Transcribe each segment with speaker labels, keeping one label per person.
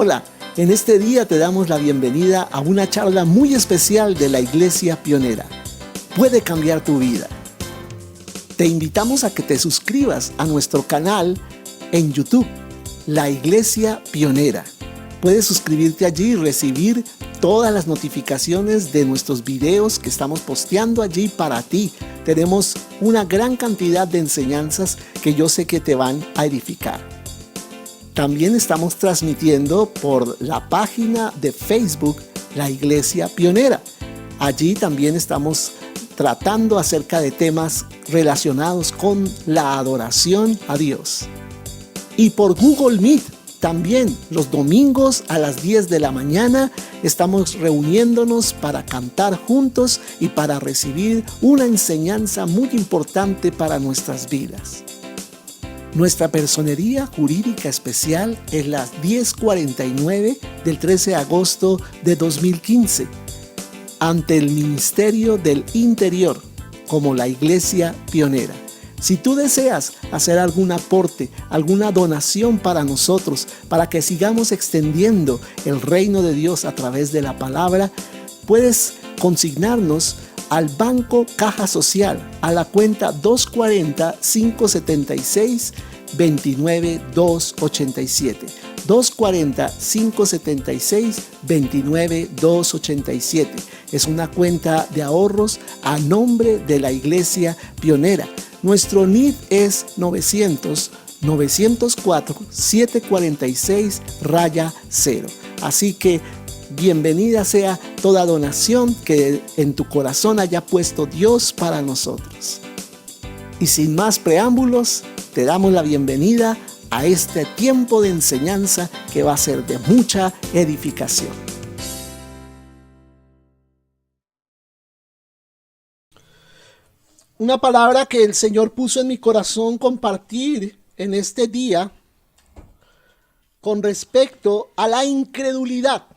Speaker 1: Hola, en este día te damos la bienvenida a una charla muy especial de la Iglesia Pionera. Puede cambiar tu vida. Te invitamos a que te suscribas a nuestro canal en YouTube, La Iglesia Pionera. Puedes suscribirte allí y recibir todas las notificaciones de nuestros videos que estamos posteando allí para ti. Tenemos una gran cantidad de enseñanzas que yo sé que te van a edificar. También estamos transmitiendo por la página de Facebook La Iglesia Pionera. Allí también estamos tratando acerca de temas relacionados con la adoración a Dios. Y por Google Meet también los domingos a las 10 de la mañana estamos reuniéndonos para cantar juntos y para recibir una enseñanza muy importante para nuestras vidas. Nuestra personería jurídica especial es la 1049 del 13 de agosto de 2015 ante el Ministerio del Interior como la Iglesia Pionera. Si tú deseas hacer algún aporte, alguna donación para nosotros, para que sigamos extendiendo el reino de Dios a través de la palabra, puedes consignarnos al Banco Caja Social a la cuenta 240-576-29-287. 240-576-29-287. Es una cuenta de ahorros a nombre de la Iglesia Pionera. Nuestro NID es 900-904-746-0. Así que bienvenida sea toda donación que en tu corazón haya puesto Dios para nosotros. Y sin más preámbulos, te damos la bienvenida a este tiempo de enseñanza que va a ser de mucha edificación. Una palabra que el Señor puso en mi corazón compartir en este día con respecto a la incredulidad.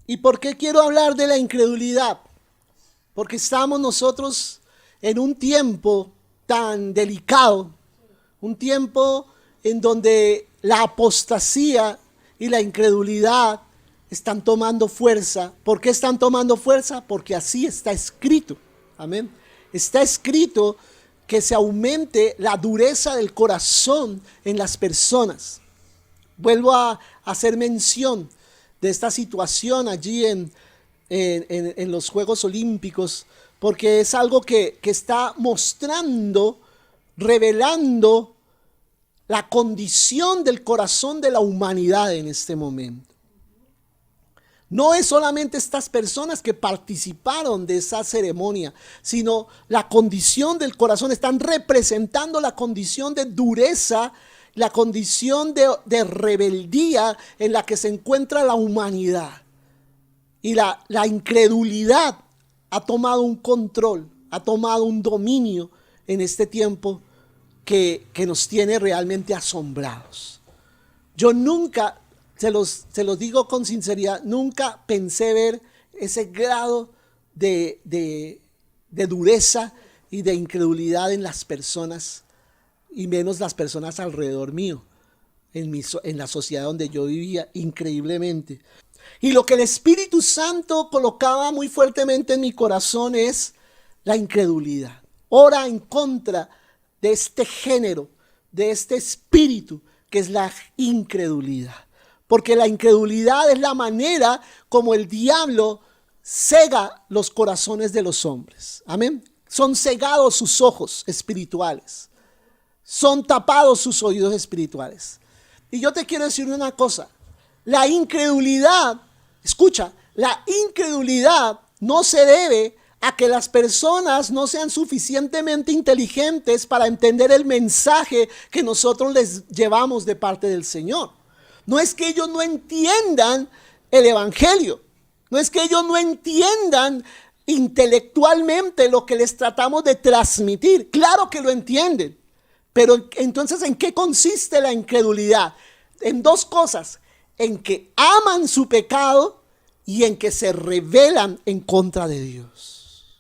Speaker 1: ¿Y por qué quiero hablar de la incredulidad? Porque estamos nosotros en un tiempo tan delicado, un tiempo en donde la apostasía y la incredulidad están tomando fuerza. ¿Por qué están tomando fuerza? Porque así está escrito. Amén. Está escrito que se aumente la dureza del corazón en las personas. Vuelvo a hacer mención de esta situación allí en los Juegos Olímpicos, porque es algo que está mostrando, revelando la condición del corazón de la humanidad en este momento. No es solamente estas personas que participaron de esa ceremonia, sino la condición del corazón. Están representando la condición de dureza, la condición de rebeldía en la que se encuentra la humanidad. Y la incredulidad ha tomado un control, ha tomado un dominio en este tiempo que nos tiene realmente asombrados. Yo nunca, se los digo con sinceridad, nunca pensé ver ese grado de dureza y de incredulidad en las personas, y menos las personas alrededor mío, en la sociedad donde yo vivía, increíblemente. Y lo que el Espíritu Santo colocaba muy fuertemente en mi corazón es la incredulidad. Ora en contra de este género, de este espíritu que es la incredulidad. Porque la incredulidad es la manera como el diablo cega los corazones de los hombres. Amén. Son cegados sus ojos espirituales. Son tapados sus oídos espirituales. Y yo te quiero decir una cosa. La incredulidad, escucha, la incredulidad no se debe a que las personas no sean suficientemente inteligentes para entender el mensaje que nosotros les llevamos de parte del Señor. No es que ellos no entiendan el evangelio, no es que ellos no entiendan intelectualmente lo que les tratamos de transmitir. Claro que lo entienden, pero entonces ¿en qué consiste la incredulidad? En dos cosas: en que aman su pecado y en que se rebelan en contra de Dios.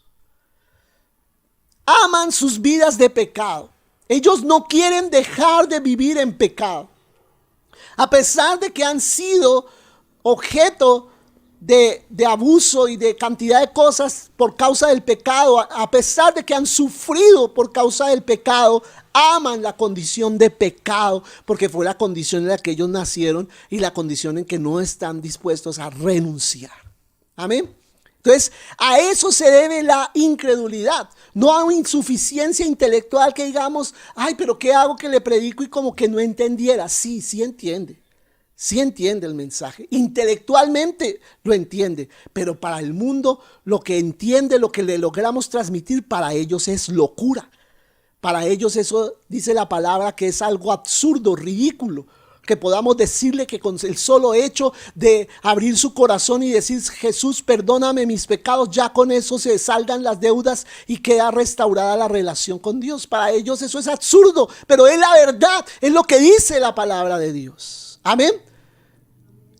Speaker 1: Aman sus vidas de pecado. Ellos no quieren dejar de vivir en pecado. A pesar de que han sido objeto de abuso y de cantidad de cosas por causa del pecado, a pesar de que han sufrido por causa del pecado, aman la condición de pecado, porque fue la condición en la que ellos nacieron y la condición en que no están dispuestos a renunciar. Amén. Entonces, a eso se debe la incredulidad, no a una insuficiencia intelectual que digamos, ay, pero ¿qué hago que le predico y como que no entendiera? Sí, sí entiende el mensaje, intelectualmente lo entiende, pero para el mundo lo que entiende, lo que le logramos transmitir, para ellos es locura. Para ellos eso dice la palabra que es algo absurdo, ridículo. Que podamos decirle que con el solo hecho de abrir su corazón y decir, Jesús, perdóname mis pecados, ya con eso se saldan las deudas y queda restaurada la relación con Dios. Para ellos eso es absurdo, pero es la verdad, es lo que dice la palabra de Dios. Amén.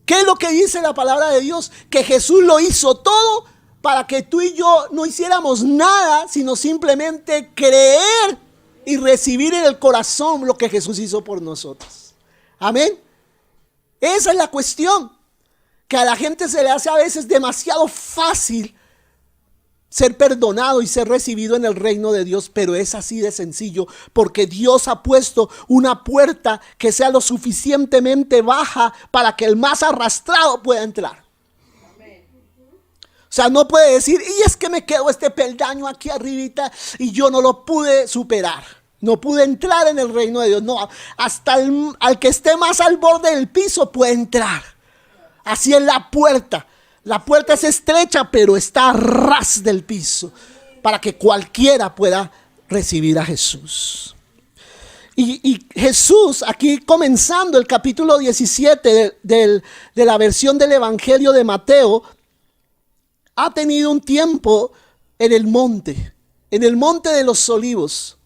Speaker 1: ¿Qué es lo que dice la palabra de Dios? Que Jesús lo hizo todo para que tú y yo no hiciéramos nada, sino simplemente creer y recibir en el corazón lo que Jesús hizo por nosotros. Amén. Esa es la cuestión, que a la gente se le hace a veces demasiado fácil ser perdonado y ser recibido en el reino de Dios, pero es así de sencillo, porque Dios ha puesto una puerta que sea lo suficientemente baja para que el más arrastrado pueda entrar. O sea, no puede decir, y es que me quedó este peldaño aquí arribita y yo no lo pude superar. No pude entrar en el reino de Dios. No, hasta al que esté más al borde del piso puede entrar. Así es la puerta. La puerta es estrecha, pero está a ras del piso, para que cualquiera pueda recibir a Jesús. Y Jesús, aquí comenzando el capítulo 17 de la versión del Evangelio de Mateo, ha tenido un tiempo en el monte de los Olivos.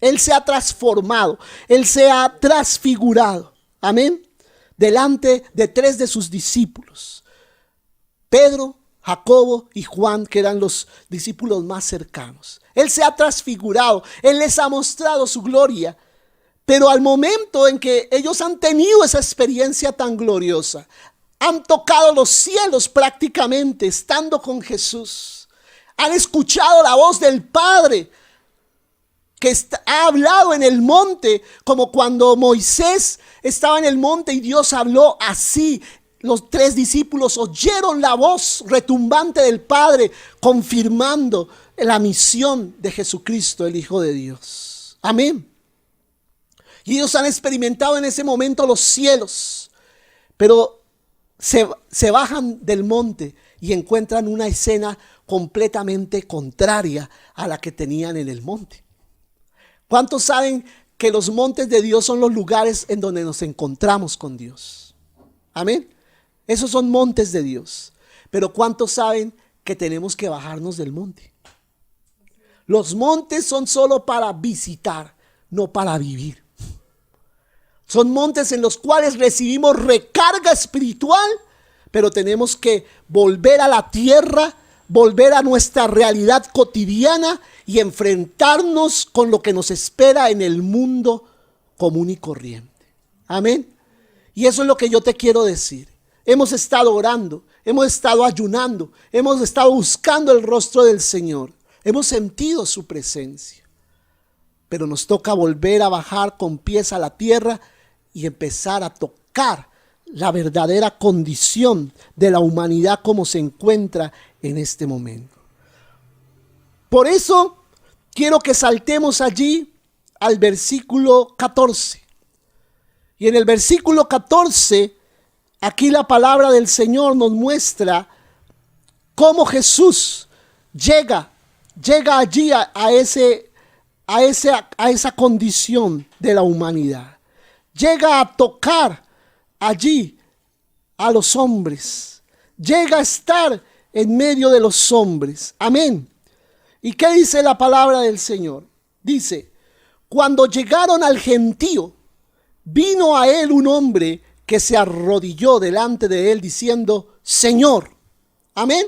Speaker 1: Él se ha transformado, Él se ha transfigurado, amén, delante de 3 de sus discípulos, Pedro, Jacobo y Juan, que eran los discípulos más cercanos. Él se ha transfigurado, Él les ha mostrado su gloria, pero al momento en que ellos han tenido esa experiencia tan gloriosa, han tocado los cielos prácticamente estando con Jesús, han escuchado la voz del Padre, que ha hablado en el monte, como cuando Moisés estaba en el monte y Dios habló así. Los 3 discípulos oyeron la voz retumbante del Padre, confirmando la misión de Jesucristo, el Hijo de Dios. Amén. Y ellos han experimentado en ese momento los cielos, pero se bajan del monte y encuentran una escena completamente contraria a la que tenían en el monte. ¿Cuántos saben que los montes de Dios son los lugares en donde nos encontramos con Dios? Amén. Esos son montes de Dios. Pero ¿cuántos saben que tenemos que bajarnos del monte? Los montes son solo para visitar, no para vivir. Son montes en los cuales recibimos recarga espiritual, pero tenemos que volver a la tierra, volver a nuestra realidad cotidiana y enfrentarnos con lo que nos espera en el mundo común y corriente. Amén. Y eso es lo que yo te quiero decir. Hemos estado orando, hemos estado ayunando, hemos estado buscando el rostro del Señor. Hemos sentido su presencia. Pero nos toca volver a bajar con pies a la tierra y empezar a tocar la verdadera condición de la humanidad como se encuentra en este momento. Por eso quiero que saltemos allí al versículo 14. Y en el versículo 14, aquí la palabra del Señor nos muestra cómo Jesús llega allí a esa condición de la humanidad. Llega a tocar allí a los hombres. Llega a estar en medio de los hombres. Amén. ¿Y qué dice la palabra del Señor? Dice, cuando llegaron al gentío, vino a él un hombre que se arrodilló delante de él diciendo, Señor. Amén.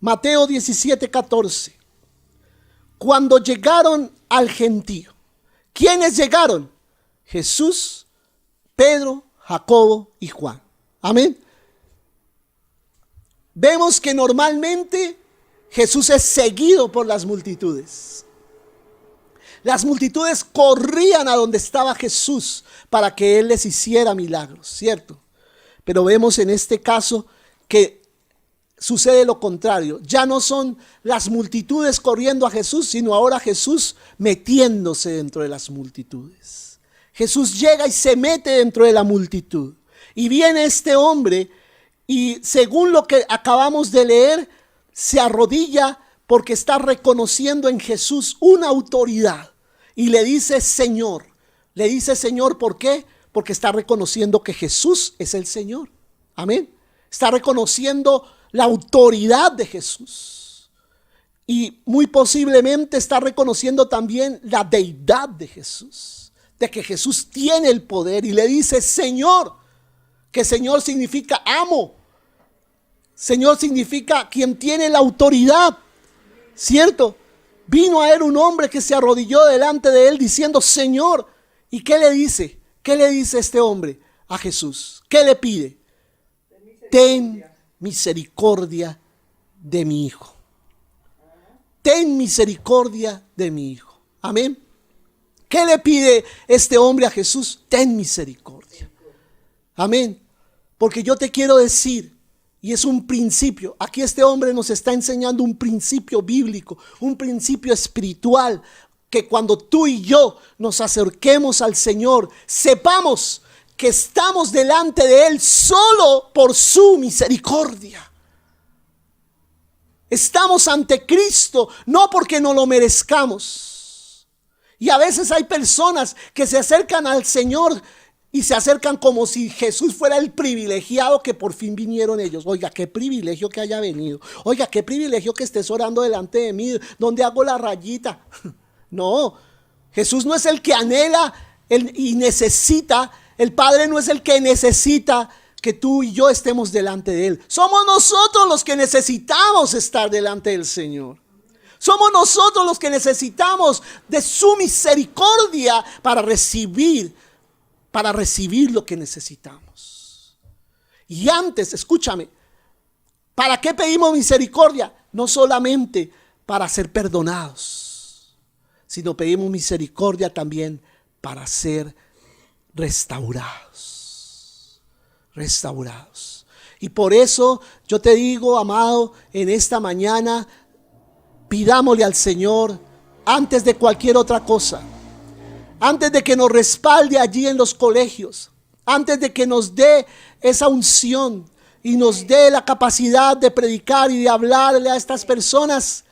Speaker 1: Mateo 17:14. Cuando llegaron al gentío, ¿quiénes llegaron? Jesús, Pedro, Jacobo y Juan. Amén. Vemos que normalmente Jesús es seguido por las multitudes. Las multitudes corrían a donde estaba Jesús para que Él les hiciera milagros, ¿cierto? Pero vemos en este caso que sucede lo contrario. Ya no son las multitudes corriendo a Jesús, sino ahora Jesús metiéndose dentro de las multitudes. Jesús llega y se mete dentro de la multitud. Y viene este hombre y, según lo que acabamos de leer, se arrodilla porque está reconociendo en Jesús una autoridad. Y le dice Señor. Le dice Señor, ¿por qué? Porque está reconociendo que Jesús es el Señor. Amén. Está reconociendo la autoridad de Jesús. Y muy posiblemente está reconociendo también la deidad de Jesús. De que Jesús tiene el poder. Y le dice Señor. Que Señor significa amo. Señor significa quien tiene la autoridad. ¿Cierto? Vino a él un hombre que se arrodilló delante de él diciendo Señor. ¿Y qué le dice? ¿Qué le dice este hombre a Jesús? ¿Qué le pide? Ten misericordia de mi hijo. Ten misericordia de mi hijo. Amén. ¿Qué le pide este hombre a Jesús? Ten misericordia. Amén. Porque yo te quiero decir, y es un principio, aquí este hombre nos está enseñando un principio bíblico, un principio espiritual, que cuando tú y yo nos acerquemos al Señor, sepamos que estamos delante de Él solo por su misericordia. Estamos ante Cristo, no porque no lo merezcamos. Y a veces hay personas que se acercan al Señor y se acercan como si Jesús fuera el privilegiado que por fin vinieron ellos. Oiga, qué privilegio que haya venido. Oiga, qué privilegio que estés orando delante de mí. ¿Dónde hago la rayita? No, Jesús no es el que anhela y necesita. El Padre no es el que necesita que tú y yo estemos delante de Él. Somos nosotros los que necesitamos estar delante del Señor. Somos nosotros los que necesitamos de su misericordia para recibir lo que necesitamos. Y antes, escúchame, ¿para qué pedimos misericordia? No solamente para ser perdonados, sino pedimos misericordia también para ser restaurados. Y por eso yo te digo, amado, en esta mañana, pidámosle al Señor antes de cualquier otra cosa. Antes de que nos respalde allí en los colegios, antes de que nos dé esa unción y nos dé la capacidad de predicar y de hablarle a estas personas,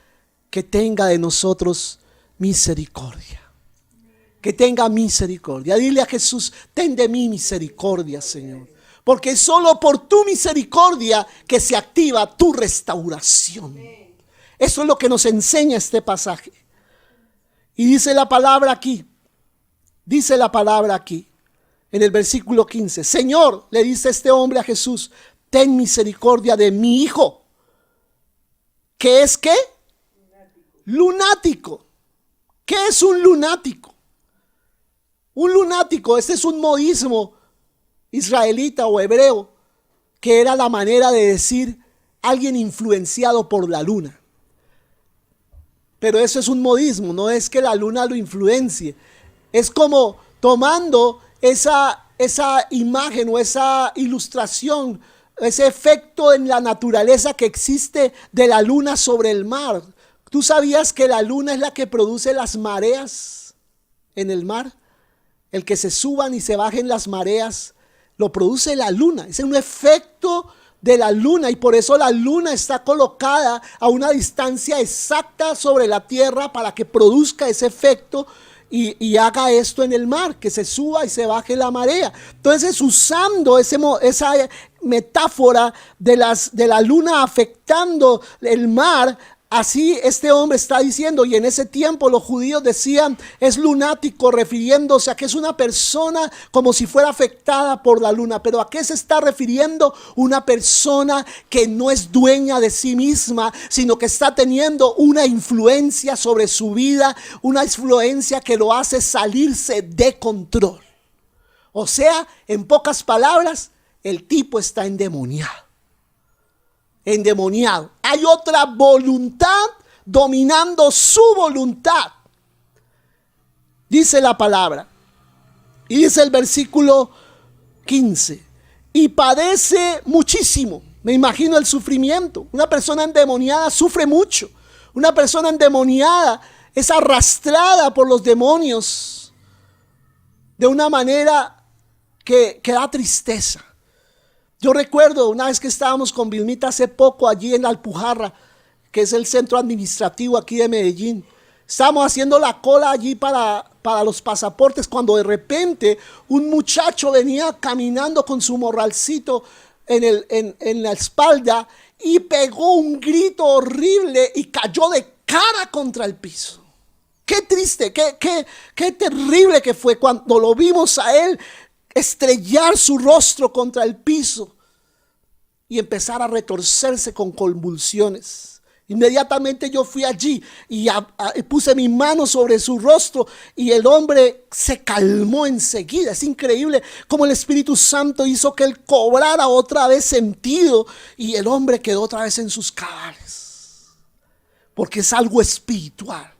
Speaker 1: que tenga de nosotros misericordia. Que tenga misericordia. Dile a Jesús, ten de mí misericordia, Señor. Porque es solo por tu misericordia que se activa tu restauración. Eso es lo que nos enseña este pasaje. Y dice la palabra aquí. Dice la palabra aquí, en el versículo 15. Señor, le dice este hombre a Jesús, ten misericordia de mi hijo. ¿Qué es qué? Lunático. ¿Qué es un lunático? Un lunático, este es un modismo israelita o hebreo, que era la manera de decir alguien influenciado por la luna. Pero eso es un modismo, no es que la luna lo influencie. Es como tomando esa imagen o esa ilustración, ese efecto en la naturaleza que existe de la luna sobre el mar. ¿Tú sabías que la luna es la que produce las mareas en el mar? El que se suban y se bajen las mareas, lo produce la luna. Es un efecto de la luna y por eso la luna está colocada a una distancia exacta sobre la tierra para que produzca ese efecto y haga esto en el mar, que se suba y se baje la marea. Entonces, usando esa metáfora de la luna afectando el mar, así este hombre está diciendo, y en ese tiempo los judíos decían, es lunático, refiriéndose a que es una persona como si fuera afectada por la luna. Pero ¿a qué se está refiriendo? Una persona que no es dueña de sí misma, sino que está teniendo una influencia sobre su vida, una influencia que lo hace salirse de control. O sea, en pocas palabras, el tipo está endemoniado. Endemoniado. Hay otra voluntad dominando su voluntad. Dice la palabra. Y dice el versículo 15. Y padece muchísimo. Me imagino el sufrimiento. Una persona endemoniada sufre mucho. Una persona endemoniada es arrastrada por los demonios de una manera que da tristeza. Yo recuerdo una vez que estábamos con Vilmita hace poco allí en la Alpujarra, que es el centro administrativo aquí de Medellín. Estábamos haciendo la cola allí para los pasaportes, cuando de repente un muchacho venía caminando con su morralcito en la espalda y pegó un grito horrible y cayó de cara contra el piso. Qué triste, qué terrible que fue cuando lo vimos a él estrellar su rostro contra el piso y empezar a retorcerse con convulsiones. Inmediatamente yo fui allí y puse mi mano sobre su rostro y el hombre se calmó enseguida. Es increíble cómo el Espíritu Santo hizo que él cobrara otra vez sentido y el hombre quedó otra vez en sus cabales. Porque es algo espiritual.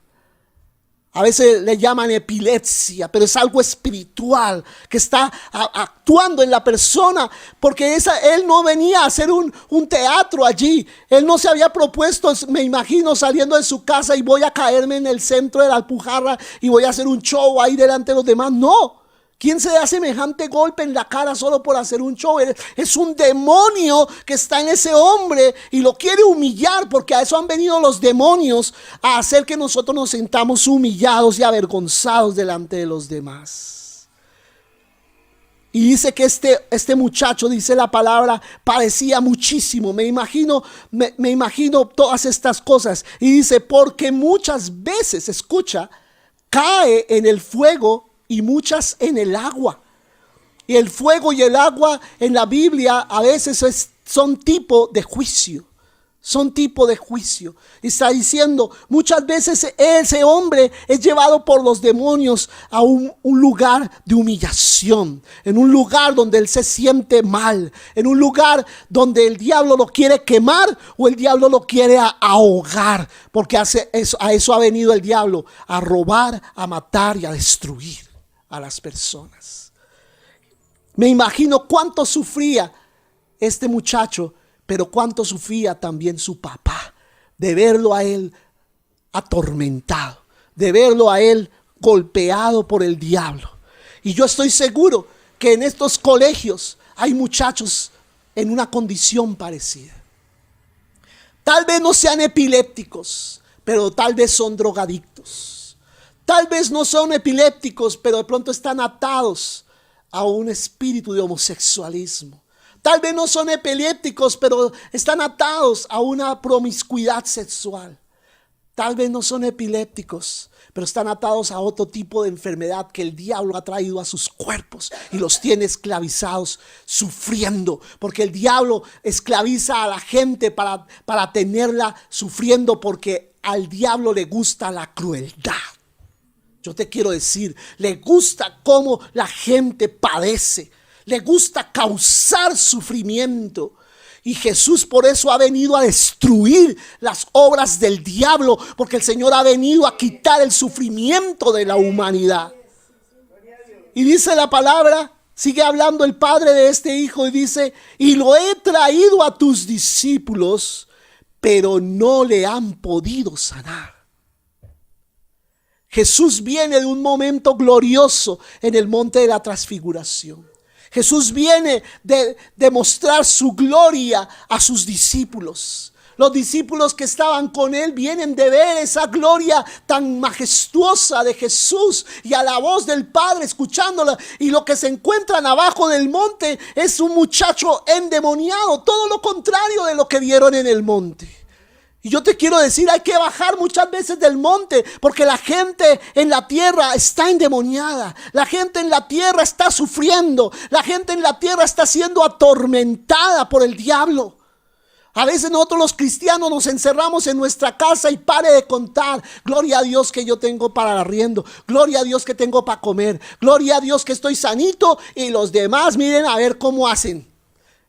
Speaker 1: A veces le llaman epilepsia, pero es algo espiritual que está actuando en la persona, porque él no venía a hacer un teatro allí. Él no se había propuesto, me imagino, saliendo de su casa y voy a caerme en el centro de la Alpujarra y voy a hacer un show ahí delante de los demás. No. ¿Quién se da semejante golpe en la cara solo por hacer un show? Es un demonio que está en ese hombre y lo quiere humillar, porque a eso han venido los demonios, a hacer que nosotros nos sintamos humillados y avergonzados delante de los demás. Y dice que este muchacho, dice la palabra, padecía muchísimo. Me imagino todas estas cosas. Y dice, porque muchas veces, escucha, cae en el fuego y muchas en el agua. Y el fuego y el agua en la Biblia a veces son tipo de juicio. Son tipo de juicio. Y está diciendo, muchas veces ese hombre es llevado por los demonios a un lugar de humillación. En un lugar donde él se siente mal. En un lugar donde el diablo lo quiere quemar o el diablo lo quiere ahogar. Porque a eso ha venido el diablo. A robar, a matar y a destruir a las personas. Me imagino cuánto sufría este muchacho, pero cuánto sufría también su papá, de verlo a él atormentado, de verlo a él golpeado por el diablo. Y yo estoy seguro que en estos colegios hay muchachos en una condición parecida. Tal vez no sean epilépticos, pero tal vez son drogadictos. Tal vez no son epilépticos, pero de pronto están atados a un espíritu de homosexualismo. Tal vez no son epilépticos, pero están atados a una promiscuidad sexual. Tal vez no son epilépticos, pero están atados a otro tipo de enfermedad que el diablo ha traído a sus cuerpos y los tiene esclavizados, sufriendo. Porque el diablo esclaviza a la gente para tenerla sufriendo, porque al diablo le gusta la crueldad. Yo te quiero decir, le gusta cómo la gente padece, le gusta causar sufrimiento. Y Jesús por eso ha venido a destruir las obras del diablo, porque el Señor ha venido a quitar el sufrimiento de la humanidad. Y dice la palabra, sigue hablando el padre de este hijo y dice, y lo he traído a tus discípulos, pero no le han podido sanar. Jesús viene de un momento glorioso en el monte de la transfiguración. Jesús viene de mostrar su gloria a sus discípulos. Los discípulos que estaban con él vienen de ver esa gloria tan majestuosa de Jesús y a la voz del Padre escuchándola. Y lo que se encuentran abajo del monte es un muchacho endemoniado, todo lo contrario de lo que vieron en el monte. Y yo te quiero decir, hay que bajar muchas veces del monte, porque la gente en la tierra está endemoniada. La gente en la tierra está sufriendo. La gente en la tierra está siendo atormentada por el diablo. A veces nosotros los cristianos nos encerramos en nuestra casa y pare de contar. Gloria a Dios que yo tengo para el arriendo. Gloria a Dios que tengo para comer. Gloria a Dios que estoy sanito y los demás miren a ver cómo hacen.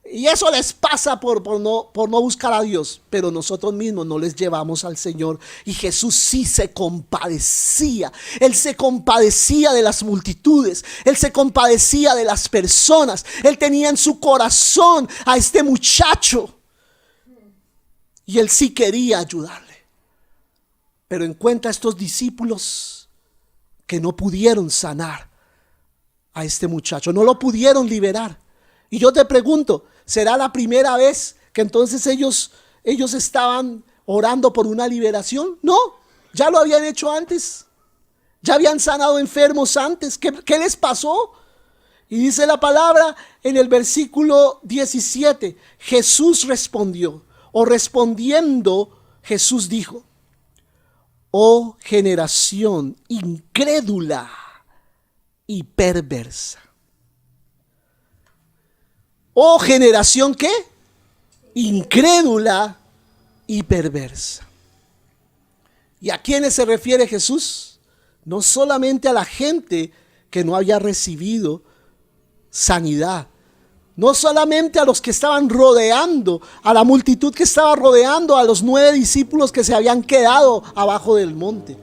Speaker 1: Y eso les pasa por no buscar a Dios. Pero nosotros mismos no les llevamos al Señor. Y Jesús sí se compadecía. Él se compadecía de las multitudes. Él se compadecía de las personas. Él tenía en su corazón a este muchacho. Y él sí quería ayudarle. Pero encuentra a estos discípulos que no pudieron sanar a este muchacho. No lo pudieron liberar. Y yo te pregunto, ¿será la primera vez que entonces ellos estaban orando por una liberación? No, ya lo habían hecho antes. Ya habían sanado enfermos antes. ¿Qué les pasó? Y dice la palabra en el versículo 17, Jesús respondió. O respondiendo, Jesús dijo: oh generación incrédula y perversa. Oh generación, ¿qué? Incrédula y perversa. ¿Y a quiénes se refiere Jesús? No solamente a la gente que no había recibido sanidad. No solamente a los que estaban rodeando, a la multitud que estaba rodeando a los 9 discípulos que se habían quedado abajo del monte.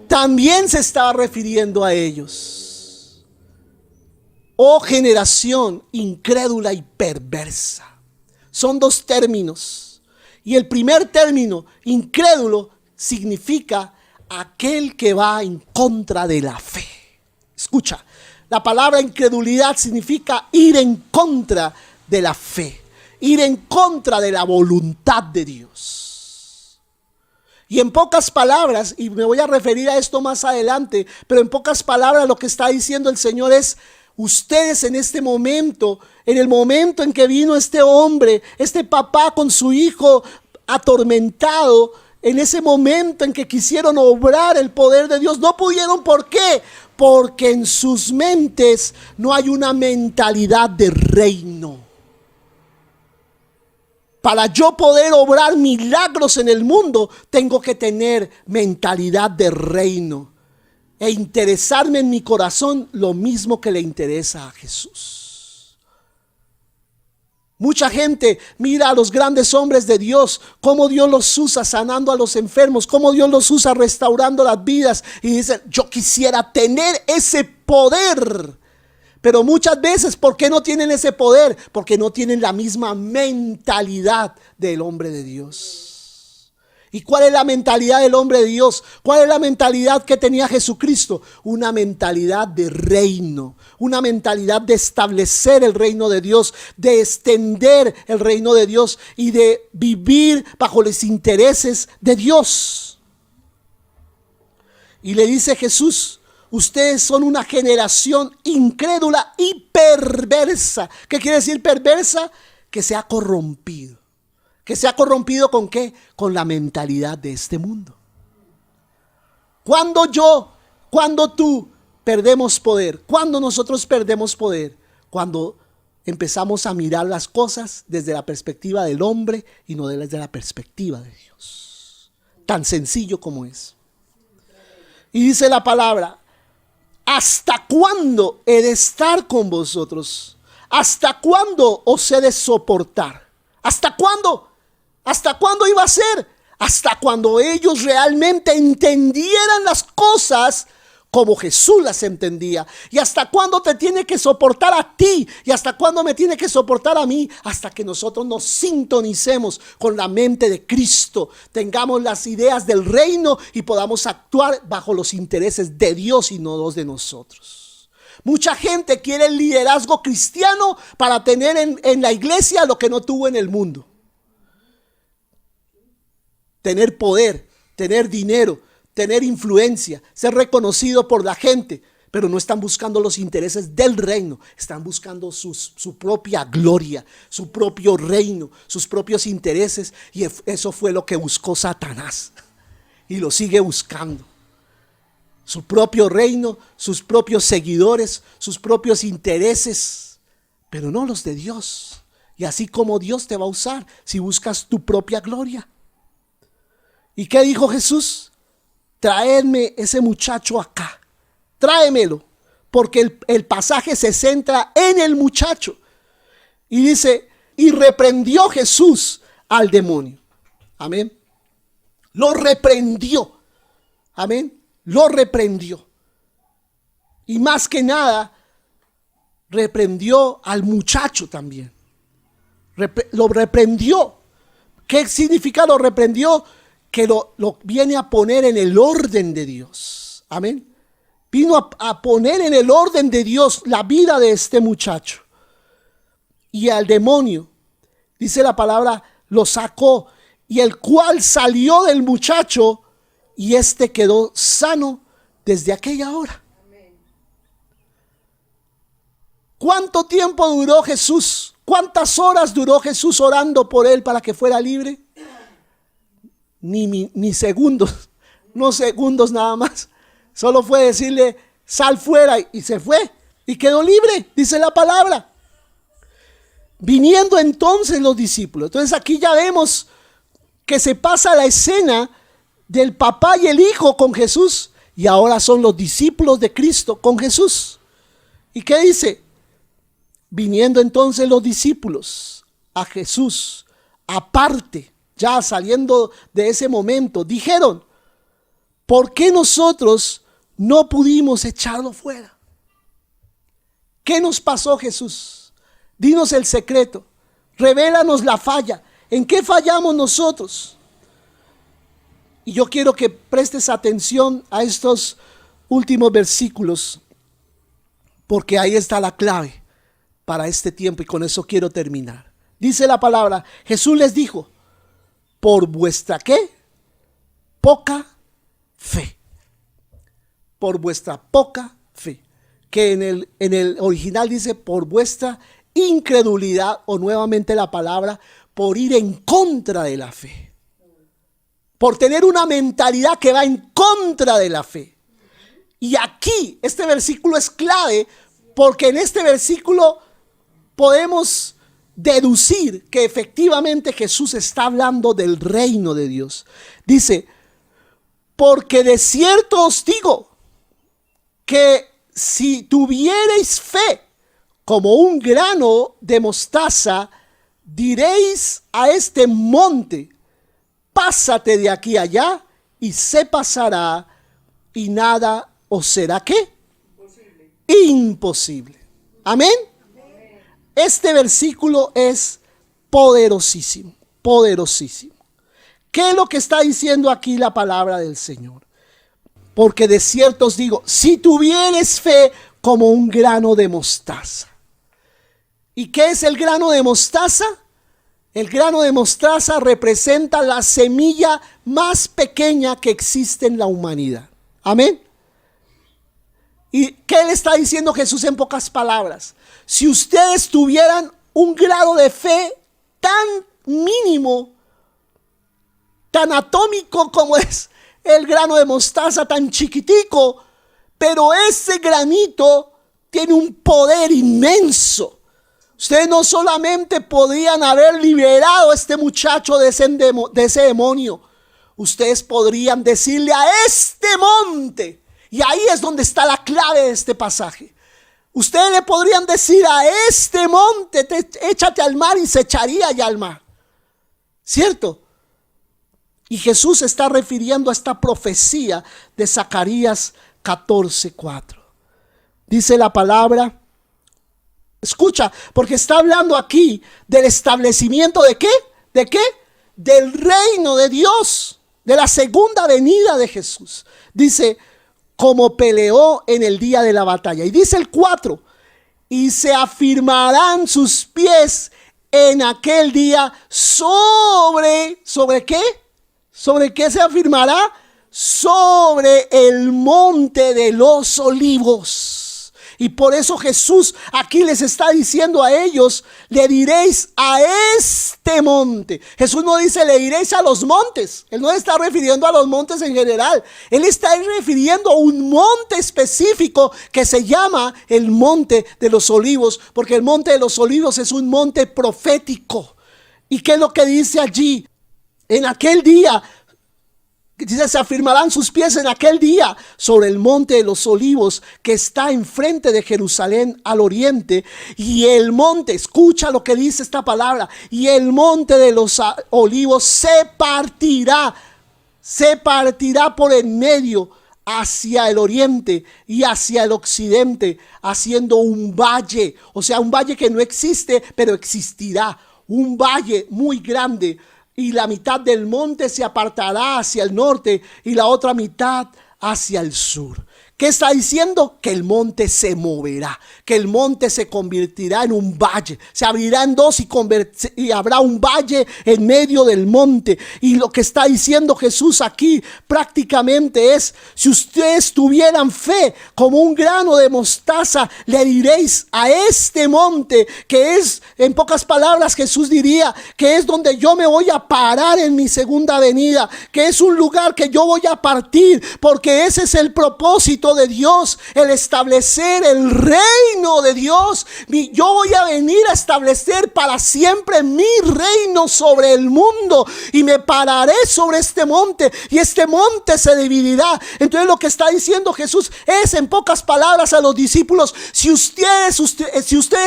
Speaker 1: También se estaba refiriendo a ellos. Oh generación incrédula y perversa. Son 2 términos. Y el primer término, incrédulo, significa aquel que va en contra de la fe. Escucha. La palabra incredulidad significa ir en contra de la fe, ir en contra de la voluntad de Dios. Y en pocas palabras, y me voy a referir a esto más adelante, pero en pocas palabras lo que está diciendo el Señor es: ustedes en este momento, en el momento en que vino este hombre, este papá con su hijo atormentado, en ese momento en que quisieron obrar el poder de Dios, no pudieron. ¿Por qué? Porque en sus mentes no hay una mentalidad de reino. Para yo poder obrar milagros en el mundo, tengo que tener mentalidad de reino e interesarme en mi corazón lo mismo que le interesa a Jesús. Mucha gente mira a los grandes hombres de Dios, cómo Dios los usa sanando a los enfermos, cómo Dios los usa restaurando las vidas, y dicen: yo quisiera tener ese poder. Pero muchas veces, ¿por qué no tienen ese poder? Porque no tienen la misma mentalidad del hombre de Dios. ¿Y cuál es la mentalidad del hombre de Dios? ¿Cuál es la mentalidad que tenía Jesucristo? Una mentalidad de reino, una mentalidad de establecer el reino de Dios, de extender el reino de Dios y de vivir bajo los intereses de Dios. Y le dice Jesús: ustedes son una generación incrédula y perversa. ¿Qué quiere decir perversa? Que se ha corrompido. ¿Que se ha corrompido con qué? Con la mentalidad de este mundo. Cuando tú perdemos poder, cuando nosotros perdemos poder, cuando empezamos a mirar las cosas desde la perspectiva del hombre y no desde la perspectiva de Dios. Tan sencillo como es. Y dice la palabra: ¿hasta cuándo he de estar con vosotros? ¿Hasta cuándo os he de soportar? ¿Hasta cuándo? ¿Hasta cuándo iba a ser? Hasta cuando ellos realmente entendieran las cosas como Jesús las entendía. ¿Y hasta cuándo te tiene que soportar a ti? ¿Y hasta cuándo me tiene que soportar a mí? Hasta que nosotros nos sintonicemos con la mente de Cristo, tengamos las ideas del reino y podamos actuar bajo los intereses de Dios y no los de nosotros. Mucha gente quiere el liderazgo cristiano para tener en la iglesia lo que no tuvo en el mundo. Tener poder, tener dinero, tener influencia, ser reconocido por la gente, pero no están buscando los intereses del reino, están buscando su propia gloria, su propio reino, sus propios intereses, y eso fue lo que buscó Satanás y lo sigue buscando. Su propio reino, sus propios seguidores, sus propios intereses, pero no los de Dios. Y así como Dios te va a usar si buscas tu propia gloria. ¿Y qué dijo Jesús? Traedme ese muchacho acá. Tráemelo. Porque el pasaje se centra en el muchacho. Y dice, y reprendió Jesús al demonio. Amén. Lo reprendió. Amén. Lo reprendió. Y más que nada, reprendió al muchacho también. Lo reprendió. ¿Qué significa lo reprendió? Que lo viene a poner en el orden de Dios. Amén. Vino a poner en el orden de Dios la vida de este muchacho. Y al demonio, dice la palabra, lo sacó. Y el cual salió del muchacho y este quedó sano desde aquella hora. ¿Cuánto tiempo duró Jesús? ¿Cuántas horas duró Jesús orando por él para que fuera libre? Ni segundos, no segundos nada más. Solo fue decirle, sal fuera, y se fue y quedó libre, dice la palabra. Viniendo entonces los discípulos. Entonces aquí ya vemos que se pasa la escena del papá y el hijo con Jesús y ahora son los discípulos de Cristo con Jesús. ¿Y qué dice? Viniendo entonces los discípulos a Jesús, aparte, ya saliendo de ese momento, dijeron, ¿por qué nosotros no pudimos echarlo fuera? ¿Qué nos pasó, Jesús? Dinos el secreto, revélanos la falla. ¿En qué fallamos nosotros? Y yo quiero que prestes atención a estos últimos versículos, porque ahí está la clave para este tiempo y con eso quiero terminar. Dice la palabra, Jesús les dijo, por vuestra ¿qué? Poca fe. Por vuestra poca fe. Que en el original dice por vuestra incredulidad, o nuevamente la palabra, por ir en contra de la fe. Por tener una mentalidad que va en contra de la fe. Y aquí, este versículo es clave, porque en este versículo podemos deducir que efectivamente Jesús está hablando del reino de Dios. Dice, porque de cierto os digo que si tuviereis fe como un grano de mostaza, diréis a este monte, pásate de aquí allá, y se pasará, y nada os será ¿qué? Imposible. Amén. Este versículo es poderosísimo, poderosísimo. ¿Qué es lo que está diciendo aquí la palabra del Señor? Porque de cierto os digo, si tuvieres fe como un grano de mostaza. ¿Y qué es el grano de mostaza? El grano de mostaza representa la semilla más pequeña que existe en la humanidad. Amén. ¿Y qué le está diciendo Jesús en pocas palabras? Si ustedes tuvieran un grado de fe tan mínimo, tan atómico como es el grano de mostaza, tan chiquitico, pero ese granito tiene un poder inmenso. Ustedes no solamente podrían haber liberado a este muchacho de ese demonio, ustedes podrían decirle a este monte, y ahí es donde está la clave de este pasaje. Ustedes le podrían decir a este monte, échate al mar, y se echaría ya al mar. ¿Cierto? Y Jesús está refiriendo a esta profecía de Zacarías 14:4. Dice la palabra, escucha, porque está hablando aquí del establecimiento de ¿qué? ¿De qué? Del reino de Dios, de la segunda venida de Jesús. Dice, como peleó en el día de la batalla. Y dice el 4, y se afirmarán sus pies en aquel día ¿sobre qué? ¿Sobre qué se afirmará? Sobre el monte de los olivos. Y por eso Jesús aquí les está diciendo a ellos, le diréis a este monte. Jesús no dice le diréis a los montes. Él no está refiriendo a los montes en general. Él está refiriendo a un monte específico que se llama el monte de los olivos, porque el monte de los olivos es un monte profético. ¿Y qué es lo que dice allí? En aquel día, dice, se afirmarán sus pies en aquel día sobre el monte de los olivos que está enfrente de Jerusalén al oriente. Y el monte, escucha lo que dice esta palabra, y el monte de los olivos se partirá por en medio hacia el oriente y hacia el occidente, haciendo un valle, o sea, un valle que no existe, pero existirá, un valle muy grande. Y la mitad del monte se apartará hacia el norte y la otra mitad hacia el sur. ¿Qué está diciendo? Que el monte se moverá, que el monte se convertirá en un valle, se abrirá en dos y habrá un valle en medio del monte. Y lo que está diciendo Jesús aquí prácticamente es, si ustedes tuvieran fe como un grano de mostaza, le diréis a este monte, que es, en pocas palabras Jesús diría, que es donde yo me voy a parar en mi segunda venida, que es un lugar que yo voy a partir, porque ese es el propósito de Dios, el establecer el reino de Dios. Yo voy a venir a establecer para siempre mi reino sobre el mundo y me pararé sobre este monte y este monte se dividirá. Entonces lo que está diciendo Jesús es, en pocas palabras, a los discípulos, si ustedes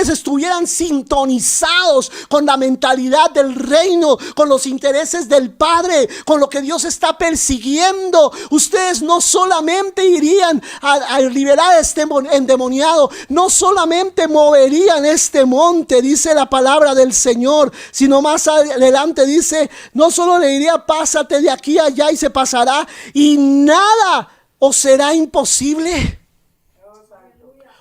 Speaker 1: estuvieran sintonizados con la mentalidad del reino, con los intereses del Padre, con lo que Dios está persiguiendo, ustedes no solamente irían a liberar a este endemoniado, no solamente moverían este monte, dice la palabra del Señor, sino más adelante dice, no solo le diría pásate de aquí a allá y se pasará y nada os será imposible.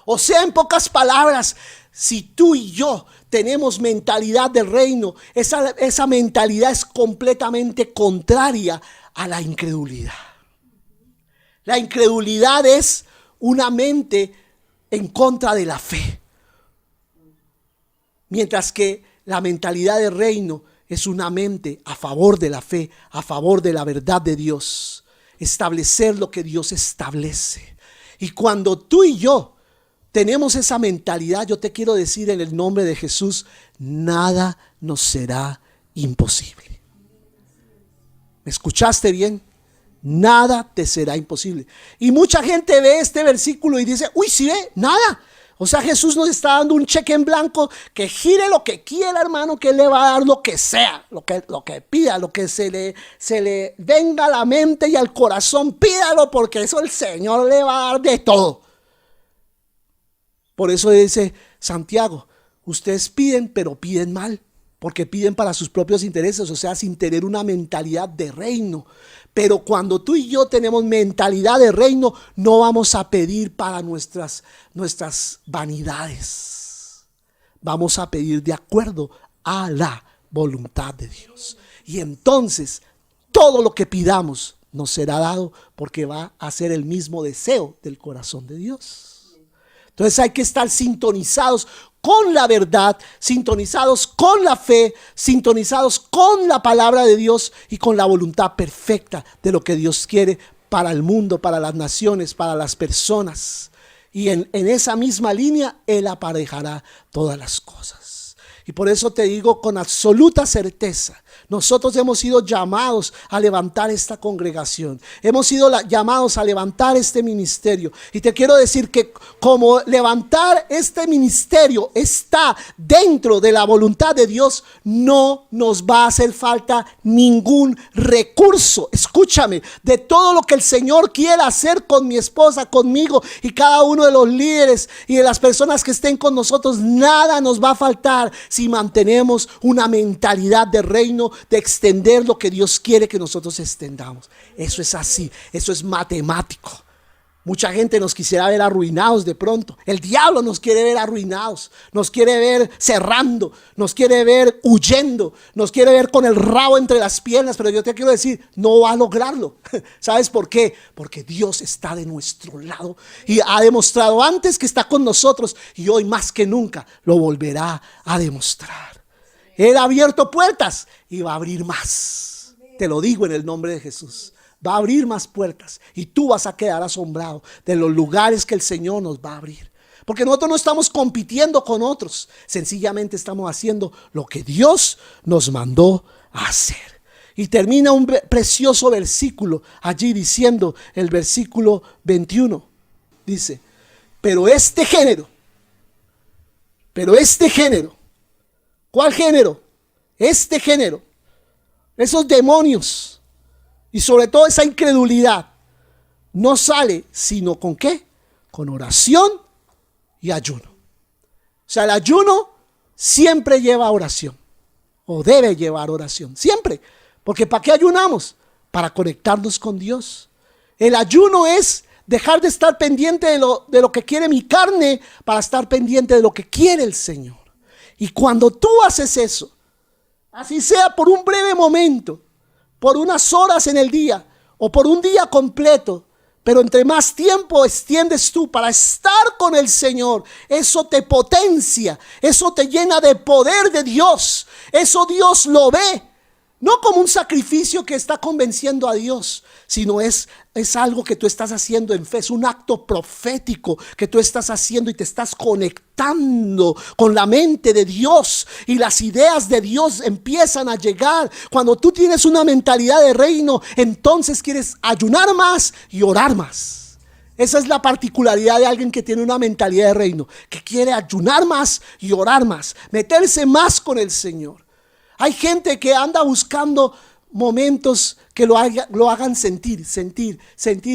Speaker 1: O sea, en pocas palabras, si tú y yo tenemos mentalidad del reino, esa mentalidad es completamente contraria a la incredulidad. La incredulidad es una mente en contra de la fe, mientras que la mentalidad del reino es una mente a favor de la fe, a favor de la verdad de Dios, establecer lo que Dios establece. Y cuando tú y yo tenemos esa mentalidad, yo te quiero decir en el nombre de Jesús, nada nos será imposible. ¿Me escuchaste bien? Nada te será imposible. Y mucha gente ve este versículo y dice, uy, ¿sí ve? Nada. O sea, Jesús nos está dando un cheque en blanco, que gire lo que quiera, hermano, que Él le va a dar lo que sea, lo que pida, lo que se le venga a la mente y al corazón, pídalo, porque eso el Señor le va a dar de todo. Por eso dice Santiago, ustedes piden, pero piden mal, porque piden para sus propios intereses, o sea, sin tener una mentalidad de reino. Pero cuando tú y yo tenemos mentalidad de reino, no vamos a pedir para nuestras vanidades. Vamos a pedir de acuerdo a la voluntad de Dios. Y entonces todo lo que pidamos nos será dado, porque va a ser el mismo deseo del corazón de Dios. Entonces hay que estar sintonizados con la verdad, sintonizados con la fe, sintonizados con la palabra de Dios y con la voluntad perfecta de lo que Dios quiere para el mundo, para las naciones, para las personas. Y en esa misma línea Él aparejará todas las cosas. Y por eso te digo con absoluta certeza, nosotros hemos sido llamados a levantar esta congregación. Hemos sido llamados a levantar este ministerio. Y te quiero decir que como levantar este ministerio está dentro de la voluntad de Dios, no nos va a hacer falta ningún recurso. Escúchame, de todo lo que el Señor quiera hacer con mi esposa, conmigo y cada uno de los líderes y de las personas que estén con nosotros, nada nos va a faltar si mantenemos una mentalidad de reino, de extender lo que Dios quiere que nosotros extendamos. Eso es así, eso es matemático. Mucha gente nos quisiera ver arruinados de pronto. El diablo nos quiere ver arruinados, nos quiere ver cerrando, nos quiere ver huyendo, nos quiere ver con el rabo entre las piernas. Pero yo te quiero decir, no va a lograrlo. ¿Sabes por qué? Porque Dios está de nuestro lado y ha demostrado antes que está con nosotros, y hoy más que nunca lo volverá a demostrar. Él ha abierto puertas y va a abrir más. Te lo digo en el nombre de Jesús. Va a abrir más puertas y tú vas a quedar asombrado de los lugares que el Señor nos va a abrir. Porque nosotros no estamos compitiendo con otros, sencillamente estamos haciendo lo que Dios nos mandó a hacer. Y termina un precioso versículo allí diciendo, el versículo 21, dice, pero este género, ¿cuál género? Este género, esos demonios, y sobre todo esa incredulidad, no sale sino con ¿qué? Con oración y ayuno. O sea, el ayuno siempre lleva oración, o debe llevar oración, siempre. Porque ¿para qué ayunamos? Para conectarnos con Dios. El ayuno es dejar de estar pendiente de lo que quiere mi carne, para estar pendiente de lo que quiere el Señor. Y cuando tú haces eso, así sea por un breve momento, por unas horas en el día o por un día completo, pero entre más tiempo extiendes tú para estar con el Señor, eso te potencia, eso te llena de poder de Dios. Eso Dios lo ve, no como un sacrificio que está convenciendo a Dios, sino es algo que tú estás haciendo en fe, es un acto profético que tú estás haciendo y te estás conectando con la mente de Dios, y las ideas de Dios empiezan a llegar. Cuando tú tienes una mentalidad de reino, entonces quieres ayunar más y orar más. Esa es la particularidad de alguien que tiene una mentalidad de reino, que quiere ayunar más y orar más, meterse más con el Señor. Hay gente que anda buscando momentos que lo hagan sentir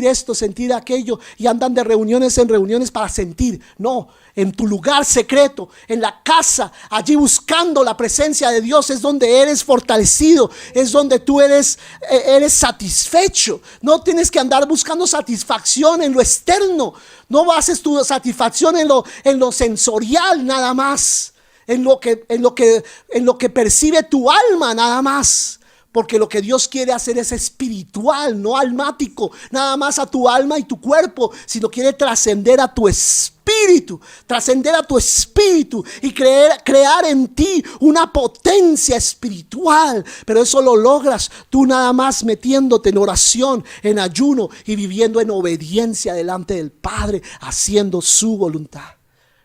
Speaker 1: esto, sentir aquello, y andan de reuniones en reuniones para sentir. No, en tu lugar secreto, en la casa, allí buscando la presencia de Dios, es donde eres fortalecido, es donde tú eres satisfecho. No tienes que andar buscando satisfacción en lo externo. No bases tu satisfacción en lo sensorial nada más, en lo que percibe tu alma nada más. Porque lo que Dios quiere hacer es espiritual, no almático, nada más a tu alma y tu cuerpo, sino quiere trascender a tu espíritu y crear en ti una potencia espiritual. Pero eso lo logras tú nada más metiéndote en oración, en ayuno y viviendo en obediencia delante del Padre, haciendo su voluntad.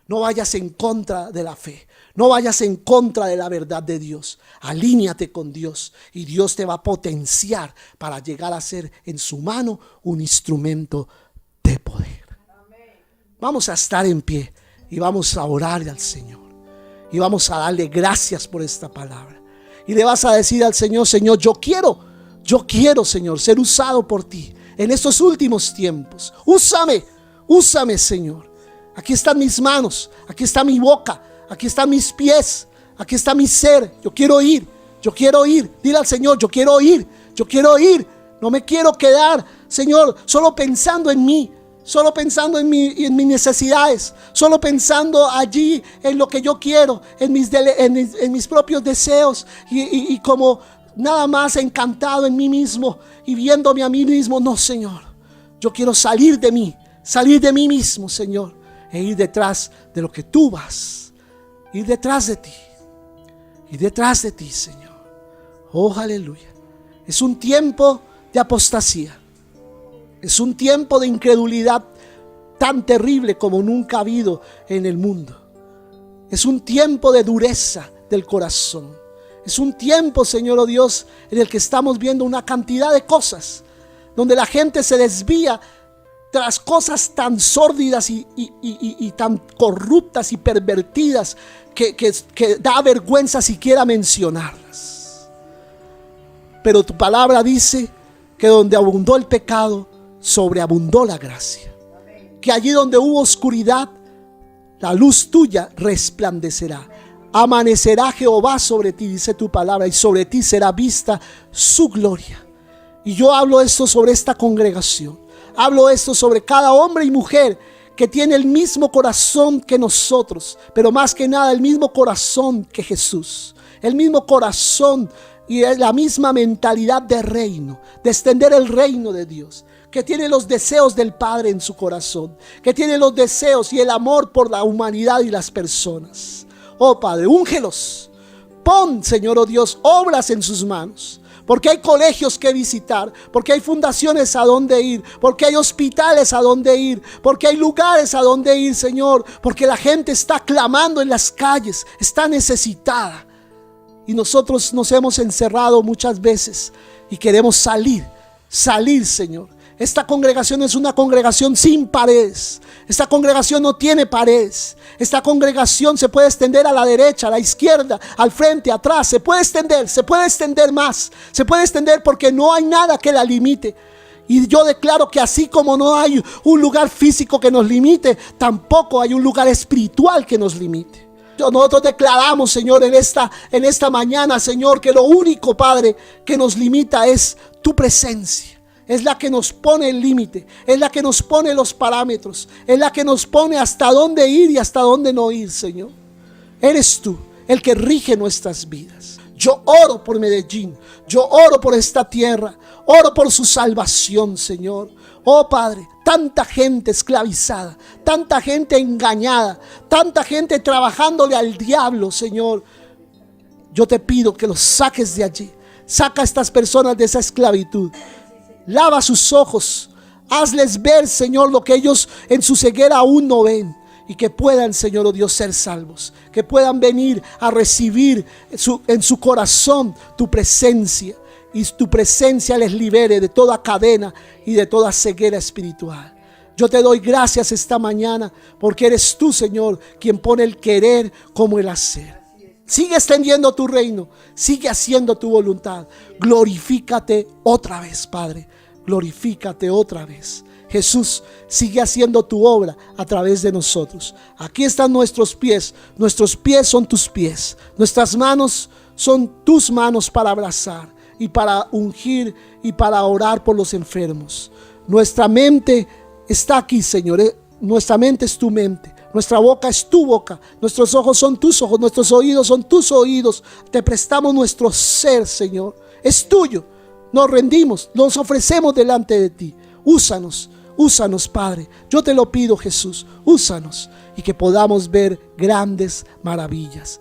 Speaker 1: No vayas en contra de la fe. No vayas en contra de la verdad de Dios. Alíñate con Dios y Dios te va a potenciar para llegar a ser en su mano un instrumento de poder. Vamos a estar en pie y vamos a orar al Señor. Y vamos a darle gracias por esta palabra. Y le vas a decir al Señor: Señor, yo quiero, Señor, ser usado por ti en estos últimos tiempos. Úsame, Señor. Aquí están mis manos, aquí está mi boca, aquí están mis pies, aquí está mi ser. Yo quiero ir. Dile al Señor: yo quiero ir. No me quiero quedar, Señor, solo pensando en mí, solo pensando en mis necesidades, solo pensando allí en lo que yo quiero, en mis propios deseos, y como nada más encantado en mí mismo y viéndome a mí mismo. No, Señor, yo quiero salir de mí mismo, Señor, e ir detrás de lo que tú vas. Ir detrás de ti, Señor. Oh, aleluya. Es un tiempo de apostasía. Es un tiempo de incredulidad tan terrible como nunca ha habido en el mundo. Es un tiempo de dureza del corazón. Es un tiempo, Señor, oh Dios, en el que estamos viendo una cantidad de cosas donde la gente se desvía tras cosas tan sórdidas y tan corruptas y pervertidas que da vergüenza siquiera mencionarlas. Pero tu palabra dice que donde abundó el pecado, sobreabundó la gracia. Que allí donde hubo oscuridad, la luz tuya resplandecerá. Amanecerá Jehová sobre ti, dice tu palabra, y sobre ti será vista su gloria. Y yo hablo esto sobre esta congregación. Hablo esto sobre cada hombre y mujer que tiene el mismo corazón que nosotros, pero más que nada el mismo corazón que Jesús, el mismo corazón y la misma mentalidad de reino, de extender el reino de Dios, que tiene los deseos del Padre en su corazón, que tiene los deseos y el amor por la humanidad y las personas. Oh Padre, úngelos, pon, Señor, oh Dios, obras en sus manos. Porque hay colegios que visitar, porque hay fundaciones a donde ir, porque hay hospitales a donde ir, porque hay lugares a donde ir, Señor, porque la gente está clamando en las calles, está necesitada. Y nosotros nos hemos encerrado muchas veces y queremos salir, Señor. Esta congregación es una congregación sin paredes. Esta congregación no tiene paredes. Esta congregación se puede extender a la derecha, a la izquierda, al frente, atrás. Se puede extender más. Se puede extender porque no hay nada que la limite. Y yo declaro que así como no hay un lugar físico que nos limite, tampoco hay un lugar espiritual que nos limite. Nosotros declaramos, Señor, en esta mañana, Señor, que lo único, Padre, que nos limita es tu presencia. Es la que nos pone el límite, es la que nos pone los parámetros, es la que nos pone hasta dónde ir y hasta dónde no ir, Señor. Eres tú el que rige nuestras vidas. Yo oro por Medellín, yo oro por esta tierra, oro por su salvación, Señor. Oh Padre, tanta gente esclavizada, tanta gente engañada, tanta gente trabajándole al diablo, Señor. Yo te pido que los saques de allí, saca a estas personas de esa esclavitud. Lava sus ojos, hazles ver, Señor, lo que ellos en su ceguera aún no ven. Y que puedan, Señor, oh Dios, ser salvos. Que puedan venir a recibir en su corazón tu presencia. Y tu presencia les libere de toda cadena y de toda ceguera espiritual. Yo te doy gracias esta mañana porque eres tú, Señor, quien pone el querer como el hacer. Sigue extendiendo tu reino, sigue haciendo tu voluntad. Glorifícate otra vez, Padre. Glorifícate otra vez. Jesús, sigue haciendo tu obra a través de nosotros. Aquí están nuestros pies son tus pies. Nuestras manos son tus manos para abrazar y para ungir y para orar por los enfermos. Nuestra mente está aquí, Señor. Nuestra mente es tu mente. Nuestra boca es tu boca, nuestros ojos son tus ojos, nuestros oídos son tus oídos. Te prestamos nuestro ser, Señor. Es tuyo. Nos rendimos, nos ofrecemos delante de ti. Úsanos, Padre. Yo te lo pido, Jesús. Úsanos y que podamos ver grandes maravillas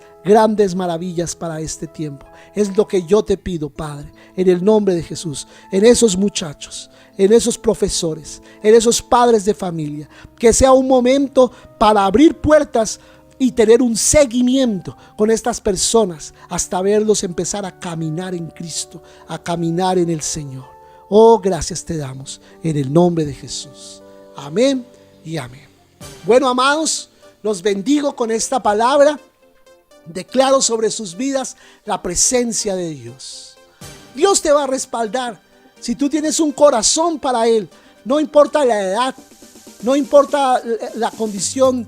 Speaker 1: para este tiempo. Es lo que yo te pido, Padre, en el nombre de Jesús, en esos muchachos, en esos profesores, en esos padres de familia. Que sea un momento para abrir puertas y tener un seguimiento con estas personas hasta verlos empezar a caminar en Cristo, a caminar en el Señor. Oh, gracias te damos en el nombre de Jesús. Amén y amén. Bueno, amados, los bendigo con esta palabra. Declaro sobre sus vidas la presencia de Dios. Dios te va a respaldar. Si tú tienes un corazón para Él, no importa la edad, no importa la condición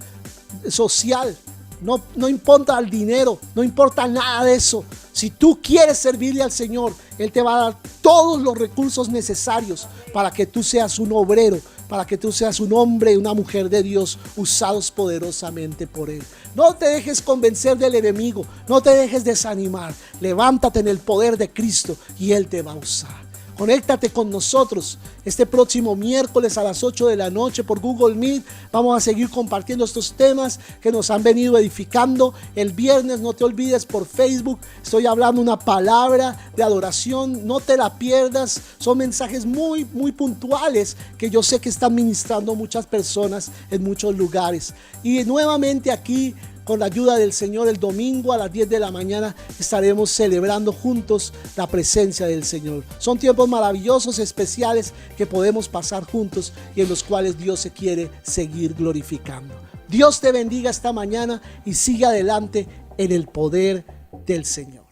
Speaker 1: social, no importa el dinero, no importa nada de eso. Si tú quieres servirle al Señor, Él te va a dar todos los recursos necesarios para que tú seas un obrero, para que tú seas un hombre y una mujer de Dios usados poderosamente por Él. No te dejes convencer del enemigo, no te dejes desanimar. Levántate en el poder de Cristo y Él te va a usar. Conéctate con nosotros este próximo miércoles a las 8 de la noche por Google Meet. Vamos a seguir compartiendo estos temas que nos han venido edificando. El viernes, no te olvides, por Facebook estoy hablando una palabra de adoración. No te la pierdas. Son mensajes muy puntuales que yo sé que están ministrando muchas personas en muchos lugares. Y nuevamente aquí, con la ayuda del Señor, el domingo a las 10 de la mañana estaremos celebrando juntos la presencia del Señor. Son tiempos maravillosos, especiales que podemos pasar juntos y en los cuales Dios se quiere seguir glorificando. Dios te bendiga esta mañana y sigue adelante en el poder del Señor.